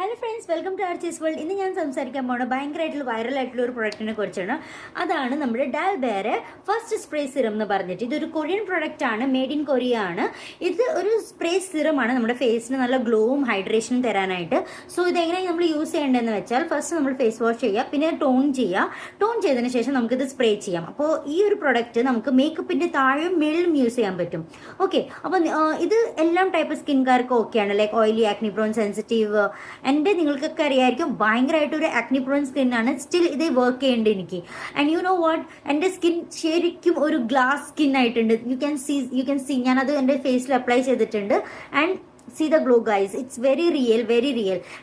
Hello friends, welcome to Archie's world. ഇന്ന് ഞാൻ സംസാരിക്കാൻ പോകുന്നത് ഭയങ്കരമായിട്ടുള്ള വൈറലായിട്ടുള്ള ഒരു പ്രൊഡക്റ്റിനെ കുറിച്ചാണ്. അതാണ് നമ്മുടെ ഡാൽബേറെ ഫസ്റ്റ് സ്പ്രേ സിറം എന്ന് പറഞ്ഞിട്ട്. ഇതൊരു കൊറിയൻ പ്രൊഡക്റ്റ് ആണ്, മെയ്ഡ് ഇൻ കൊറിയ ആണ്. ഇത് ഒരു സ്പ്രേ സിറമാണ് നമ്മുടെ ഫേസിന് നല്ല ഗ്ലോവും ഹൈഡ്രേഷനും തരാനായിട്ട്. സോ ഇതെങ്ങനെയാണ് നമ്മൾ യൂസ് ചെയ്യേണ്ടതെന്ന് വെച്ചാൽ, ഫസ്റ്റ് നമ്മൾ ഫേസ് വാഷ് ചെയ്യുക, പിന്നെ ടോൺ ചെയ്യുക. ടോൺ ചെയ്തതിന് ശേഷം നമുക്കിത് സ്പ്രേ ചെയ്യാം. അപ്പോൾ ഈ ഒരു പ്രൊഡക്റ്റ് നമുക്ക് മേക്കപ്പിന്റെ താഴെയും മേളിലും യൂസ് ചെയ്യാൻ പറ്റും. ഓക്കെ, അപ്പോൾ ഇത് എല്ലാം ടൈപ്പ് സ്കിൻകാർക്ക് ഓക്കെയാണ്. Like oily, acne prawn, sensitive. എൻ്റെ നിങ്ങൾക്കൊക്കെ അറിയായിരിക്കും ഭയങ്കരമായിട്ട് ഒരു ആക്നി പ്രോൺ സ്കിന്നാണ്. സ്റ്റിൽ ഇത് വർക്ക് ചെയ്യുന്നുണ്ട് എനിക്ക്. ആൻഡ് യു നോ വാട്ട്, എൻ്റെ സ്കിൻ ശരിക്കും ഒരു ഗ്ലാസ് സ്കിൻ ആയിട്ടുണ്ട്. യു ക്യാൻ സീ ഞാനത് എൻ്റെ ഫേസിൽ അപ്ലൈ ചെയ്തിട്ടുണ്ട്. And see the glow guys, it's very real.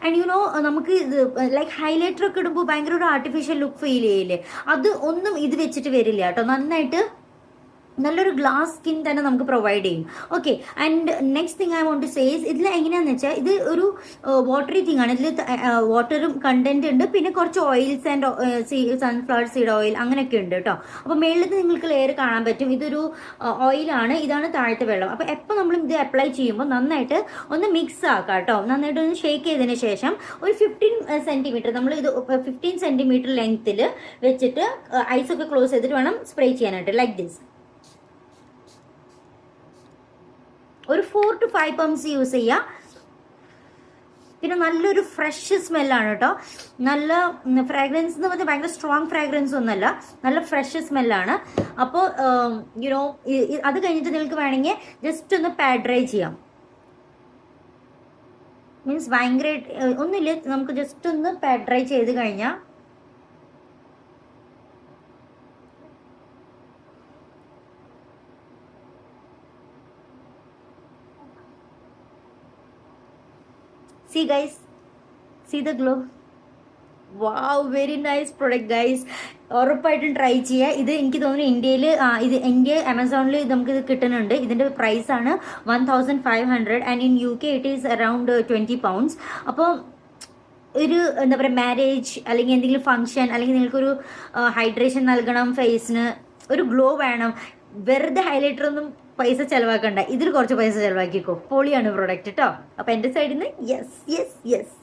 And you know, നമുക്ക് ഇത് ലൈക്ക് ഹൈലൈറ്റർ ഒക്കെ ഇടുമ്പോൾ ഭയങ്കര ഒരു ആർട്ടിഫിഷ്യൽ ലുക്ക് ഫീൽ ചെയ്യില്ലേ, അത് ഒന്നും ഇത് വെച്ചിട്ട് വരില്ല കേട്ടോ. നന്നായിട്ട് നല്ലൊരു ഗ്ലാസ് സ്കിൻ തന്നെ നമുക്ക് പ്രൊവൈഡ് ചെയ്യും. Okay, and next thing I want to say is, ഇതിൽ എങ്ങനെയാണെന്ന് വെച്ചാൽ ഇത് ഒരു വാട്ടറി തിങ് ആണ്. ഇതിൽ വാട്ടറും കണ്ടന്റ് ഉണ്ട്, പിന്നെ കുറച്ച് oils and sunflower seed oil അങ്ങനെയൊക്കെ ഉണ്ട് കേട്ടോ. അപ്പോൾ മേളിൽ നിങ്ങൾക്ക് ലെയർ കാണാൻ പറ്റും. ഇതൊരു ഓയിലാണ്, ഇതാണ് താഴത്തെ വെള്ളം. അപ്പോൾ എപ്പോൾ നമ്മൾ ഇത് അപ്ലൈ ചെയ്യുമ്പോൾ നന്നായിട്ട് ഒന്ന് മിക്സ് ആക്കാം കേട്ടോ. നന്നായിട്ട് ഒന്ന് ഷേക്ക് ചെയ്തതിന് ശേഷം ഒരു 15 സെൻറ്റിമീറ്റർ, നമ്മൾ ഇത് 15 സെൻറ്റിമീറ്റർ ലെങ്ത്തിൽ വെച്ചിട്ട് ഐസൊക്കെ ക്ലോസ് ചെയ്തിട്ട് വേണം സ്പ്രേ ചെയ്യാനായിട്ട്. Like this. ഒരു 4 to 5 പംപ്സ് യൂസ് ചെയ്യുക. പിന്നെ നല്ലൊരു ഫ്രഷ് സ്മെല്ലാണ് കേട്ടോ. നല്ല ഫ്രാഗ്രൻസ് എന്ന് പറഞ്ഞാൽ ഭയങ്കര സ്ട്രോങ് ഫ്രാഗ്രൻസ് ഒന്നുമല്ല, നല്ല ഫ്രഷ് സ്മെല്ലാണ്. അപ്പോൾ യുനോ അത് കഴിഞ്ഞിട്ട് നിങ്ങൾക്ക് വേണമെങ്കിൽ ജസ്റ്റ് ഒന്ന് പാഡ് ഡ്രൈ ചെയ്യാം. മീൻസ് ഭയങ്കര ഒന്നുമില്ല, നമുക്ക് ജസ്റ്റ് ഒന്ന് പാഡ് ഡ്രൈ ചെയ്ത് കഴിഞ്ഞാൽ see guys, see the glow. wow, very nice product guys. ഉറപ്പായിട്ടും ട്രൈ ചെയ്യുക. ഇത് എനിക്ക് തോന്നുന്നു ഇന്ത്യ ആമസോണിൽ നമുക്കിത് കിട്ടുന്നുണ്ട്. ഇതിൻ്റെ പ്രൈസാണ് 1500 and in UK it is around 20 pounds. അപ്പോൾ ഒരു എന്താ പറയുക, മാരേജ് അല്ലെങ്കിൽ എന്തെങ്കിലും ഫംഗ്ഷൻ, അല്ലെങ്കിൽ നിങ്ങൾക്കൊരു ഹൈഡ്രേഷൻ നൽകണം, ഫേസിന് ഒരു ഗ്ലോ വേണം, വെറുതെ ഹൈലൈറ്റർ ഒന്നും പൈസ ചിലവാക്കണ്ട, ഇതിൽ കുറച്ച് പൈസ ചിലവാക്കിക്കോ. പൊളിയാണ് പ്രൊഡക്റ്റ് കേട്ടോ. അപ്പോൾ എൻ്റെ സൈഡിൽ നിന്ന് യെസ്.